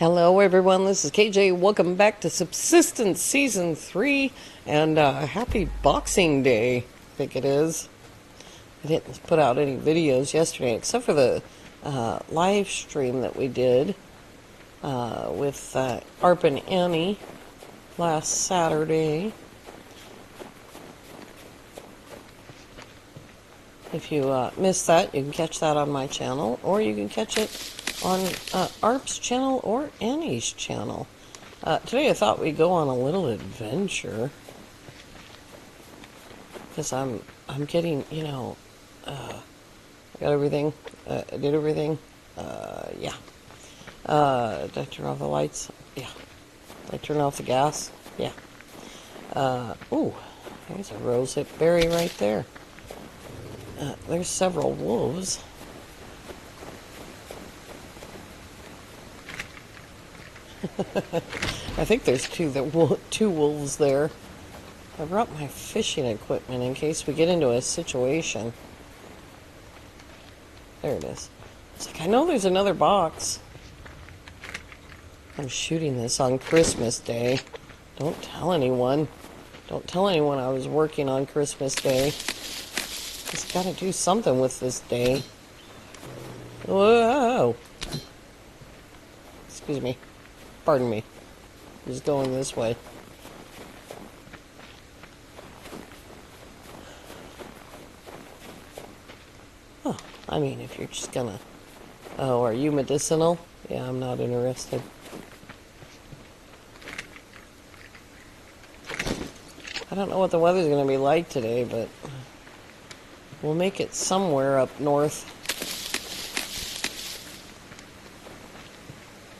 Hello everyone, this is KJ. Welcome back to Subsistence Season 3, and happy Boxing Day, I think it is. I didn't put out any videos yesterday, except for the live stream that we did with Arp and Annie last Saturday. If you missed that, you can catch that on my channel, or you can catch it on Arp's channel or Annie's channel. Today I thought we'd go on a little adventure, because I'm getting, I got everything, I did everything, yeah. Did I turn off the lights? Yeah. Did I turn off the gas? Yeah. Ooh, there's a rosehip berry right there. There's several wolves. I think there's two wolves there. I brought my fishing equipment in case we get into a situation. There it is. It's like, I know there's another box. I'm shooting this on Christmas Day. Don't tell anyone. Don't tell anyone I was working on Christmas Day. Just gotta do something with this day. Whoa! Excuse me. Pardon me. Just going this way. Oh, I mean, if you're just gonna... Oh, are you medicinal? Yeah, I'm not interested. I don't know what the weather's gonna be like today, but... we'll make it somewhere up north.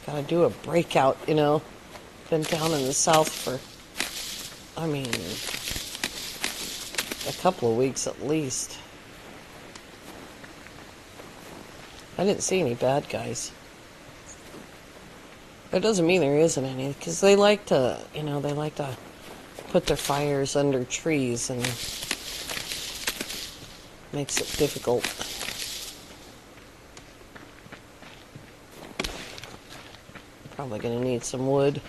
Gotta do a breakout, you know. Been down in the south for, I mean, a couple of weeks at least. I didn't see any bad guys. That doesn't mean there isn't any, because they like to, they like to put their fires under trees, and makes it difficult. Probably gonna need some wood.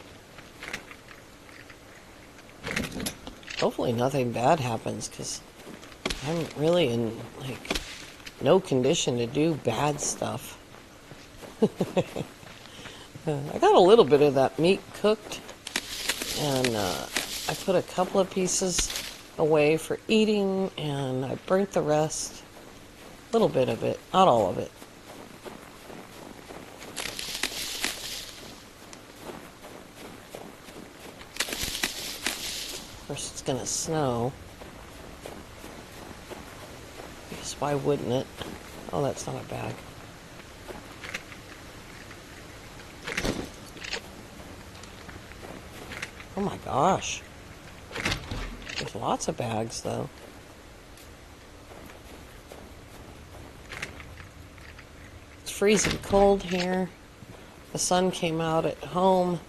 Hopefully nothing bad happens, because I'm really in, no condition to do bad stuff. I got a little bit of that meat cooked, and I put a couple of pieces away for eating, and I burnt the rest. A little bit of it, not all of it. Of course, it's gonna snow. Because why wouldn't it? Oh, that's not a bag. Oh my gosh. There's lots of bags, though. It's freezing cold here. The sun came out at home.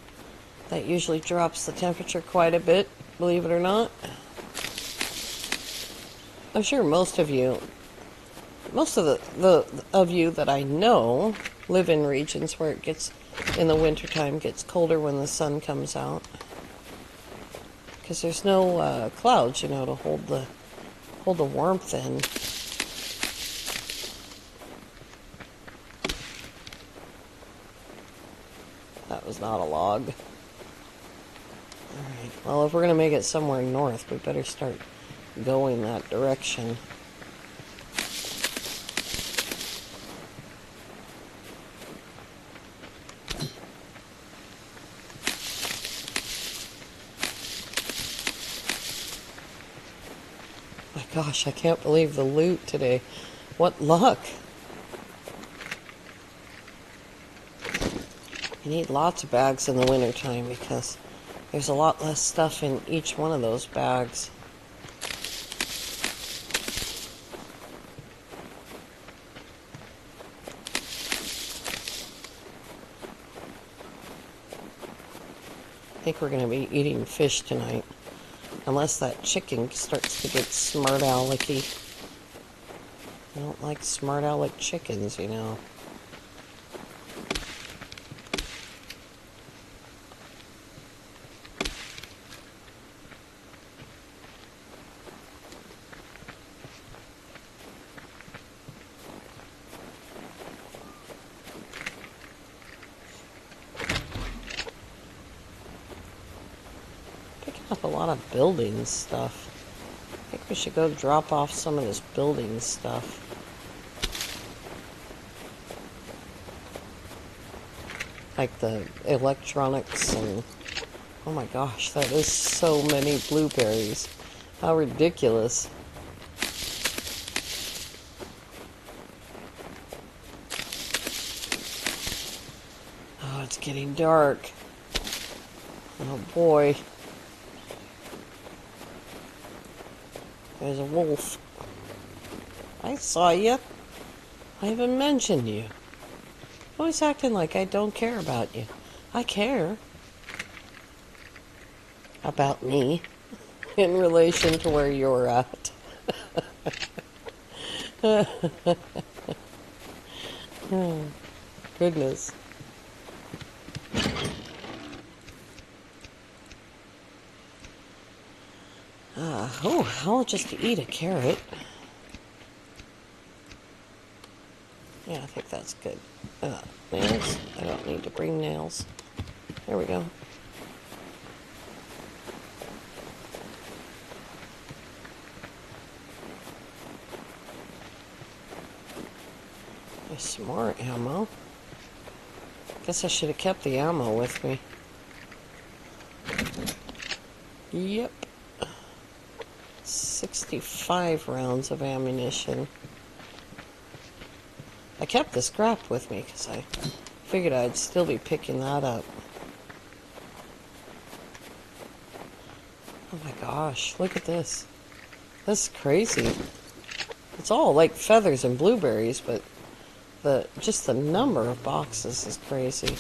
That usually drops the temperature quite a bit, believe it or not. I'm sure most of you that I know live in regions where it gets, in the wintertime, gets colder when the sun comes out. Because there's no clouds, to hold the warmth in. That was not a log. Alright, well, if we're going to make it somewhere north, we better start going that direction. My gosh, I can't believe the loot today. What luck! You need lots of bags in the wintertime because there's a lot less stuff in each one of those bags. I think we're going to be eating fish tonight. Unless that chicken starts to get smart alecky. I don't like smart aleck chickens, up a lot of building stuff. I think we should go drop off some of this building stuff. Like the electronics and... Oh my gosh, that is so many blueberries. How ridiculous. Oh, it's getting dark. Oh boy. There's a wolf. I saw you. I haven't mentioned you. Always acting like I don't care about you. I care. About me. In relation to where you're at. Oh, goodness. I'll just eat a carrot. Yeah, I think that's good. Nails. I don't need to bring nails. There we go. Some more ammo. Guess I should have kept the ammo with me. Yep. 65 rounds of ammunition. I kept the scrap with me because I figured I'd still be picking that up. Oh my gosh, look at this. That's crazy. It's all like feathers and blueberries, but just the number of boxes is crazy.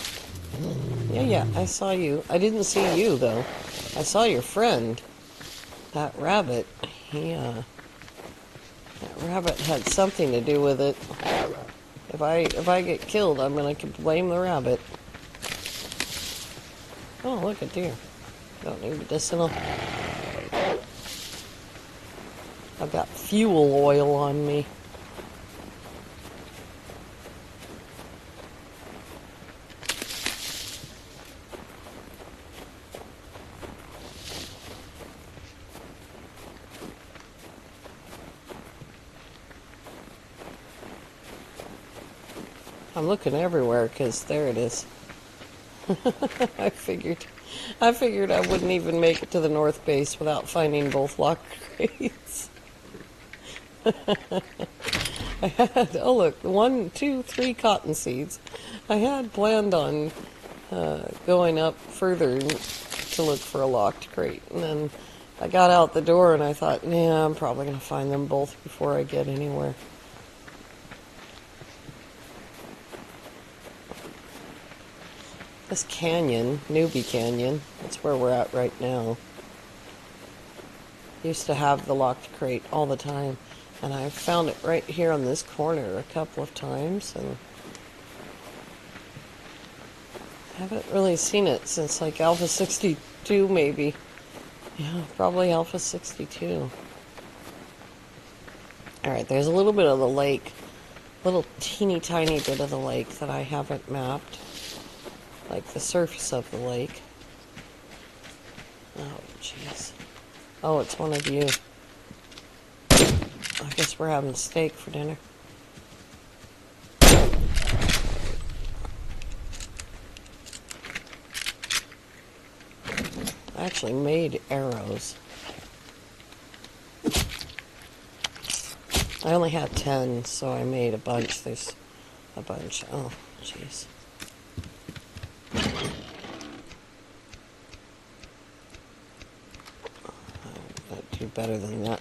Yeah, I saw you. I didn't see you, though. I saw your friend. That rabbit. That rabbit had something to do with it. If I get killed, I'm gonna blame the rabbit. Oh, look, a deer. Don't need medicinal. I've got fuel oil on me. I'm looking everywhere because there it is. I figured I wouldn't even make it to the north base without finding both locked crates. I had, oh look, 1, 2, 3 cotton seeds. I had planned on going up further to look for a locked crate, and then I got out the door and I thought, yeah, I'm probably going to find them both before I get anywhere. This canyon, Newbie Canyon, that's where we're at right now. Used to have the locked crate all the time, and I found it right here on this corner a couple of times, and I haven't really seen it since like Alpha 62 maybe. Yeah, probably Alpha 62. Alright, there's a little bit of the lake, little teeny tiny bit of the lake that I haven't mapped. Like the surface of the lake. Oh, jeez. Oh, it's one of you. I guess we're having steak for dinner. I actually made arrows. I only had 10, so I made a bunch. There's a bunch. Oh, jeez. Do better than that.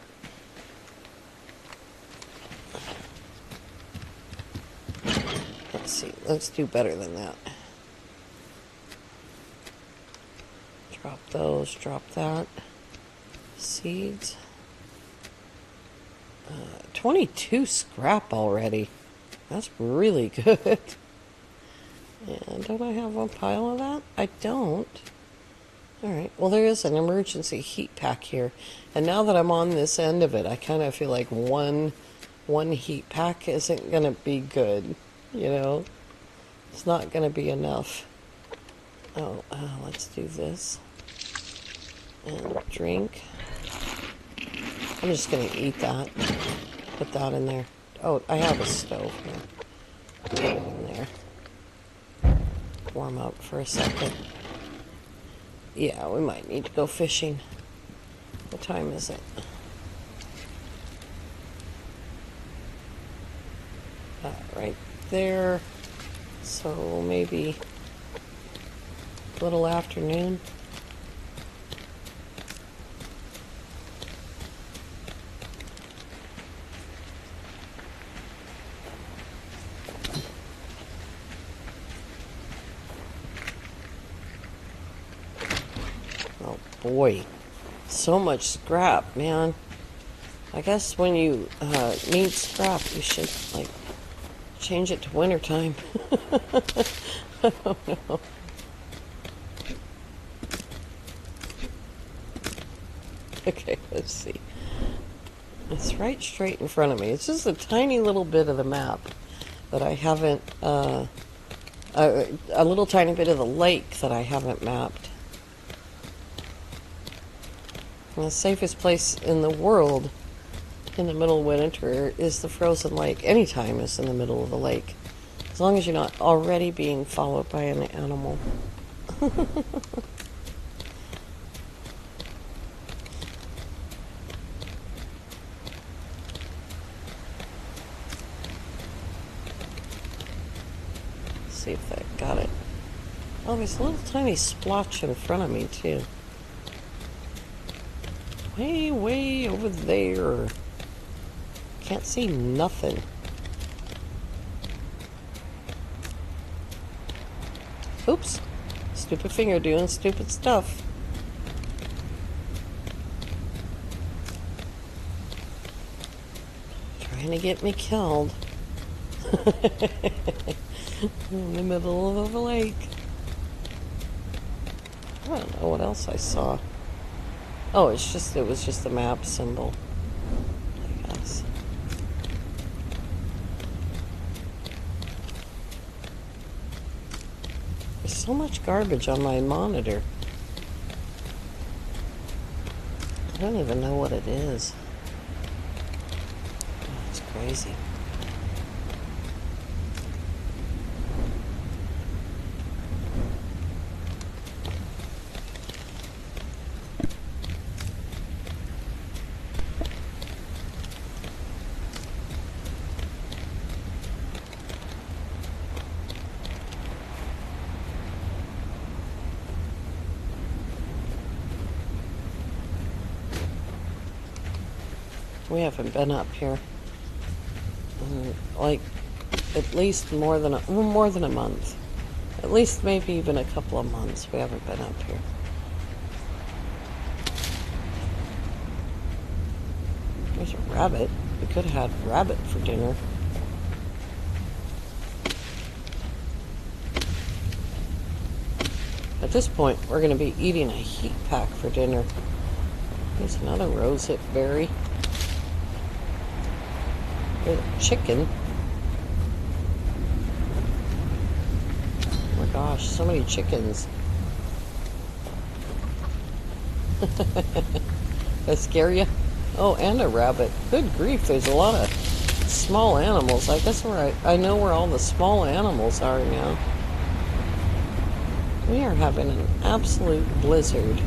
Let's see. Let's do better than that. Drop those. Drop that. Seeds. 22 scrap already. That's really good. And don't I have one pile of that? I don't. Alright, well there is an emergency heat pack here. And now that I'm on this end of it, I kind of feel like one heat pack isn't going to be good, you know? It's not going to be enough. Oh, let's do this. And drink. I'm just going to eat that. Put that in there. Oh, I have a stove here. Put it in there. Warm up for a second. Yeah, we might need to go fishing. What time is it? Right there. So maybe a little afternoon. Oh boy, so much scrap, man. I guess when you need scrap, you should like change it to wintertime. I don't know. Okay, let's see. It's right straight in front of me. It's just a tiny little bit of the map that I haven't, a little tiny bit of the lake that I haven't mapped. And the safest place in the world in the middle of winter is the frozen lake. Anytime is in the middle of the lake. As long as you're not already being followed by an animal. See if that got it. Oh, there's a little tiny splotch in front of me too. Way over there. Can't see nothing. Oops. Stupid finger doing stupid stuff. Trying to get me killed. In the middle of a lake. I don't know what else I saw. Oh, it was just the map symbol, I guess. There's so much garbage on my monitor. I don't even know what it is. Oh, it's crazy. We haven't been up here in, like, at least more than a month. At least maybe even a couple of months we haven't been up here. There's a rabbit. We could have had rabbit for dinner. At this point, we're going to be eating a heat pack for dinner. There's another rosehip berry. There's a chicken. Oh my gosh, so many chickens. That scare you? Oh, and a rabbit. Good grief, there's a lot of small animals. I guess I know where all the small animals are now. We are having an absolute blizzard.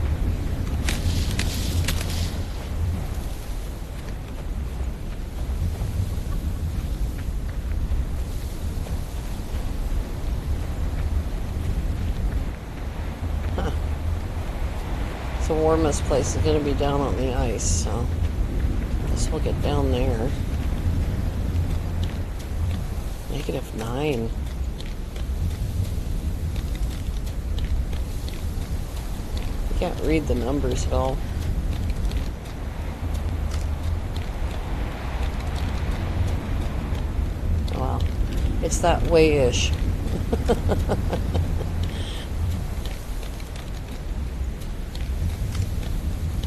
The warmest place is going to be down on the ice, so I guess we'll get down there. -9. I can't read the numbers at all. Wow, it's that way-ish.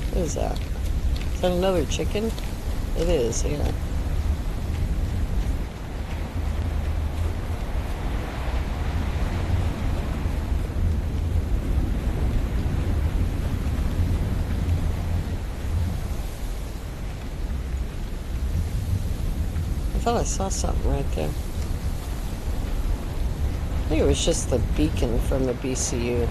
What is that? Is that another chicken? It is, yeah. thought I saw something right there. I think it was just the beacon from the BCU.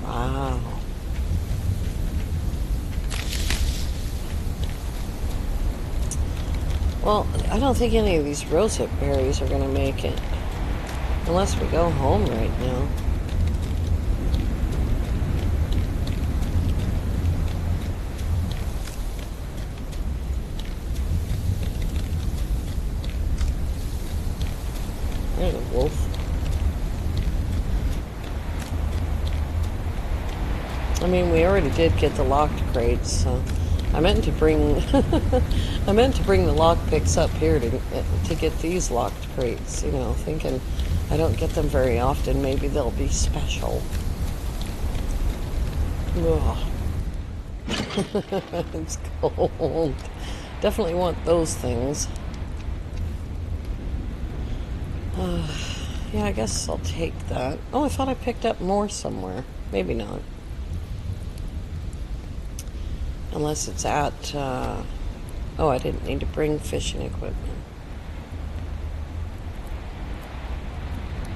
Wow. Well, I don't think any of these rosehip berries are going to make it. Unless we go home right now. There's a wolf. I mean, we already did get the locked crates, so I meant to bring I meant to bring the lock picks up here to get these locked crates, you know, thinking I don't get them very often, maybe they'll be special. Ugh. It's cold. Definitely want those things. Yeah, I guess I'll take that. Oh, I thought I picked up more somewhere. Maybe not. Unless it's at, oh, I didn't need to bring fishing equipment.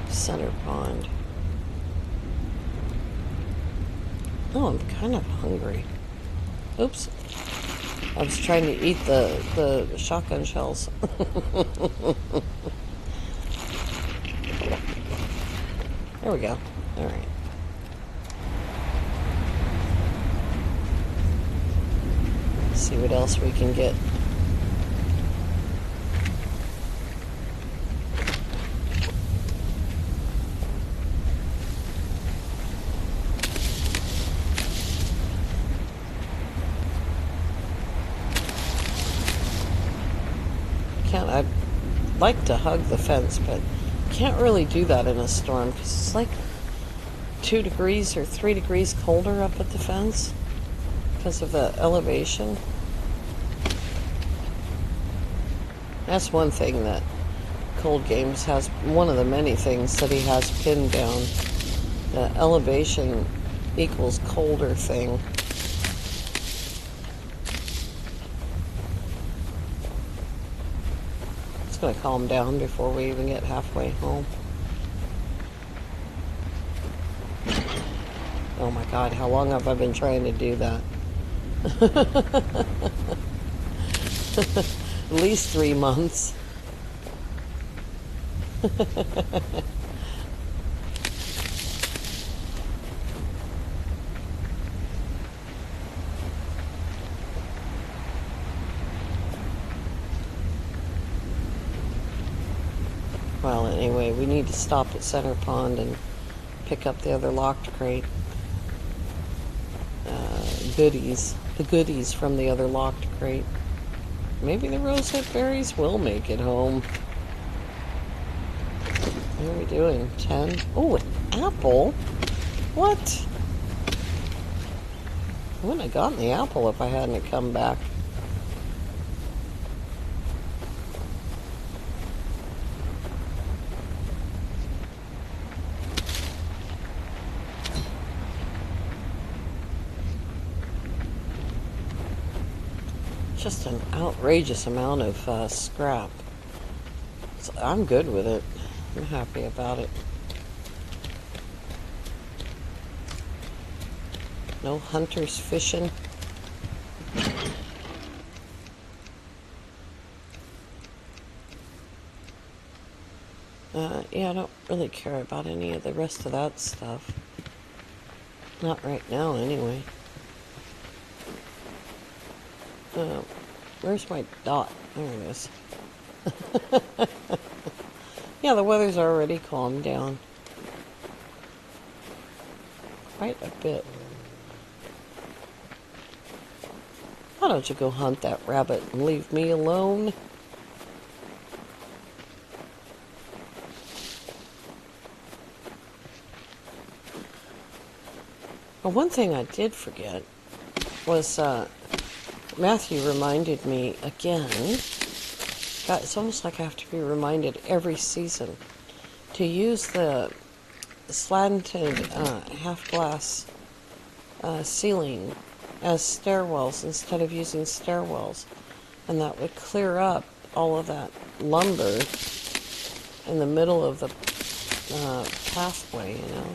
Center pond. Oh, I'm kind of hungry. Oops. I was trying to eat the shotgun shells. There we go. All right. See what else we can get. I'd like to hug the fence, but can't really do that in a storm because it's like 2 degrees or 3 degrees colder up at the fence because of the elevation. That's one thing that Cold Games has, one of the many things that he has pinned down. The elevation equals colder thing. It's going to calm down before we even get halfway home. Oh my God, how long have I been trying to do that? At least 3 months. Well, anyway, we need to stop at Center Pond and pick up the other locked crate. The goodies from the other locked crate. Maybe the rosehip berries will make it home. What are we doing? 10? Oh, an apple? What? I wouldn't have gotten the apple if I hadn't come back. Just an outrageous amount of scrap. So I'm good with it. I'm happy about it. No hunters fishing. Yeah, I don't really care about any of the rest of that stuff. Not right now, anyway. Where's my dot? There it is. Yeah, the weather's already calmed down. Quite a bit. Why don't you go hunt that rabbit and leave me alone? Well, one thing I did forget was Matthew reminded me again. God, it's almost like I have to be reminded every season to use the slanted half glass ceiling as stairwells instead of using stairwells, and that would clear up all of that lumber in the middle of the pathway, you know.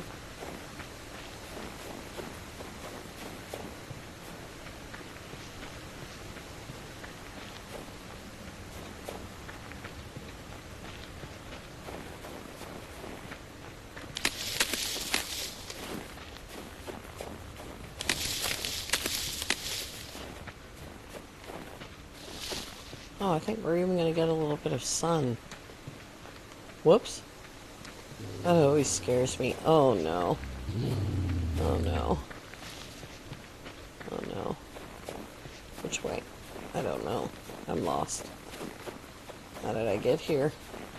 Oh, I think we're even going to get a little bit of sun. Whoops. That always scares me. Oh no. Oh no. Oh no. Which way? I don't know. I'm lost. How did I get here?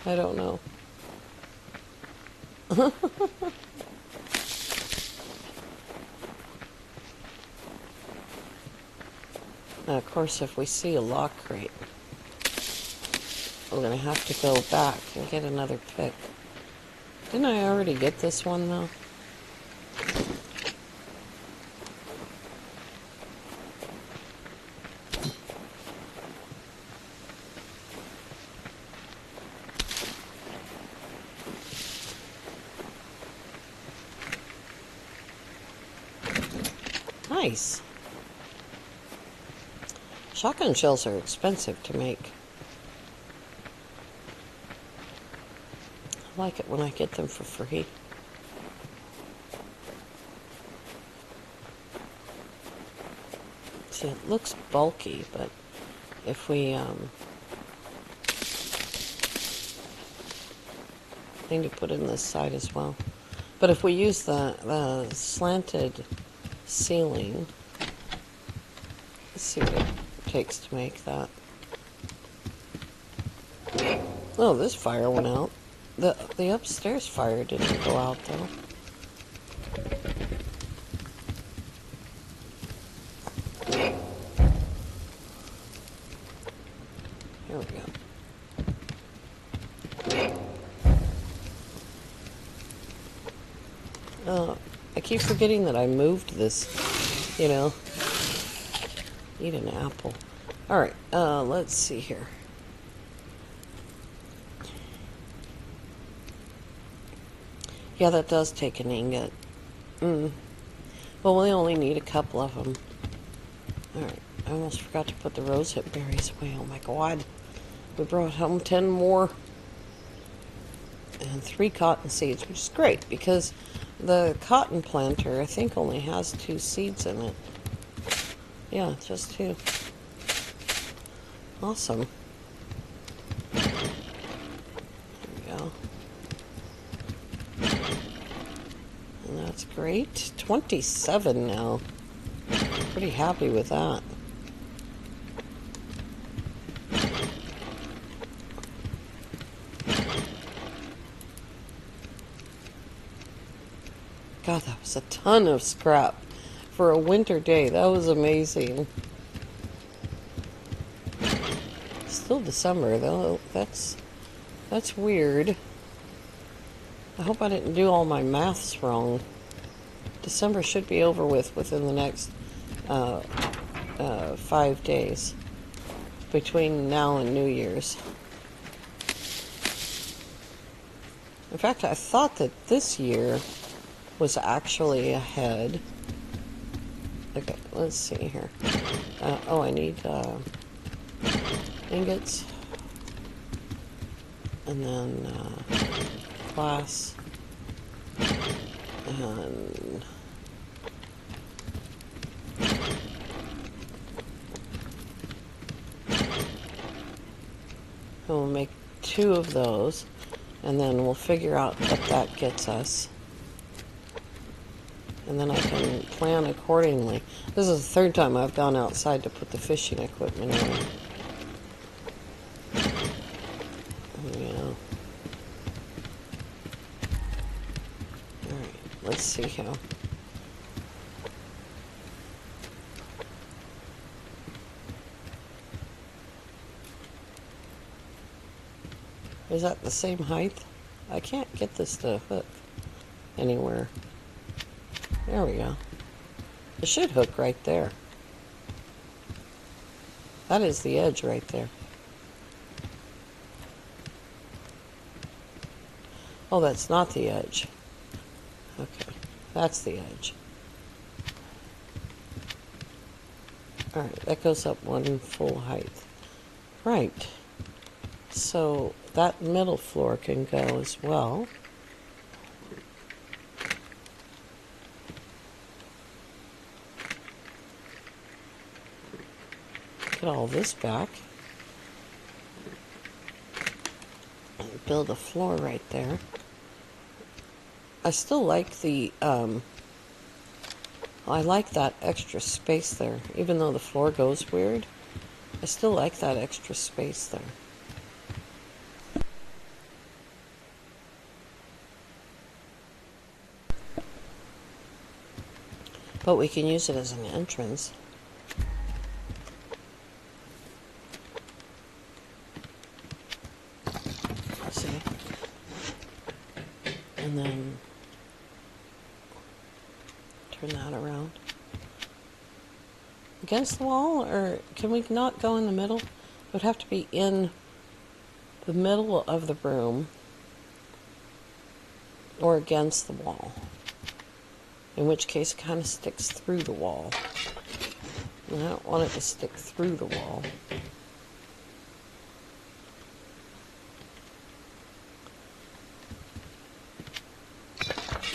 I don't know. Now, of course, if we see a lock crate, we're going to have to go back and get another pick. Didn't I already get this one, though? Nice. Shotgun shells are expensive to make. I like it when I get them for free. See, it looks bulky, but if we need to put in this side as well. But if we use the slanted ceiling, let's see what it takes to make that. Oh, this fire went out. The upstairs fire didn't go out though. Here we go. I keep forgetting that I moved this, you know. Eat an apple. Alright, let's see here. Yeah, that does take an ingot. Well, we only need a couple of them. Alright, I almost forgot to put the rosehip berries away. Oh my god. We brought home 10 more. And 3 cotton seeds, which is great because the cotton planter, I think, only has 2 seeds in it. Yeah, just 2. Awesome. There we go. And that's great. 27 now. Pretty happy with that. God, that was a ton of scrap for a winter day. That was amazing. Still December though. That's weird. I hope I didn't do all my maths wrong. December should be over with within the next 5 days between now and New Year's. In fact, I thought that this year was actually ahead. Okay, let's see here. Oh, I need ingots. And then glass. And we'll make 2 of those. And then we'll figure out what that gets us. And then I can plan accordingly. This is the 3rd time I've gone outside to put the fishing equipment on. Yeah. Alright, let's see how. Is that the same height? I can't get this to hook. anywhere. There we go. It should hook right there. That is the edge right there. Oh, that's not the edge. Okay, that's the edge. Alright, that goes up one full height. Right. So that middle floor can go as well. Get all this back. And build a floor right there. I still like the, I like that extra space there. Even though the floor goes weird, I still like that extra space there. But we can use it as an entrance. See? And then turn that around. Against the wall, or can we not go in the middle? It would have to be in the middle of the room or against the wall. In which case it kind of sticks through the wall. And I don't want it to stick through the wall.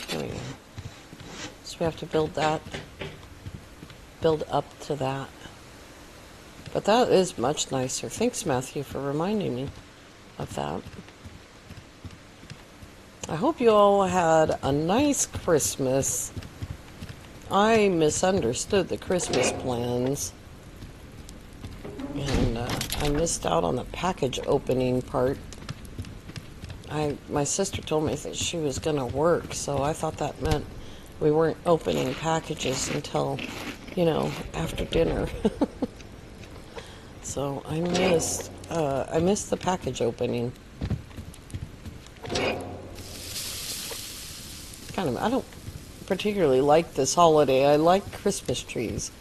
There we go. So we have to build that, build up to that. But that is much nicer. Thanks, Matthew, for reminding me of that. I hope you all had a nice Christmas. I misunderstood the Christmas plans. And I missed out on the package opening part. My sister told me that she was going to work, so I thought that meant we weren't opening packages until, you know, after dinner. So I missed the package opening. I don't particularly like this holiday. I like Christmas trees.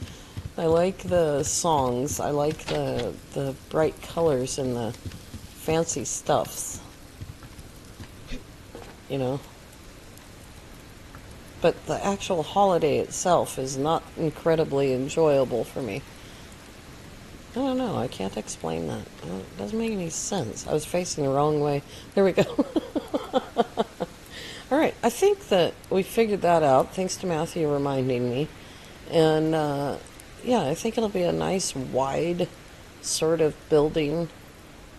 I like the songs. I like the bright colors and the fancy stuffs. You know. But the actual holiday itself is not incredibly enjoyable for me. I don't know. I can't explain that. It doesn't make any sense. I was facing the wrong way. There we go. All right. I think that we figured that out, thanks to Matthew reminding me. And, yeah, I think it'll be a nice, wide sort of building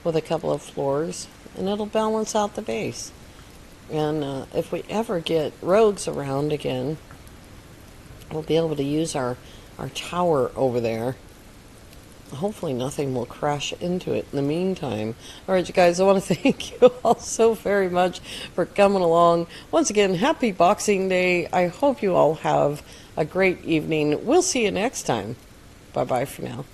with a couple of floors. And it'll balance out the base. And if we ever get rogues around again, we'll be able to use our tower over there. Hopefully nothing will crash into it in the meantime. All right, you guys, I want to thank you all so very much for coming along. Once again, happy Boxing Day. I hope you all have a great evening. We'll see you next time. Bye-bye for now.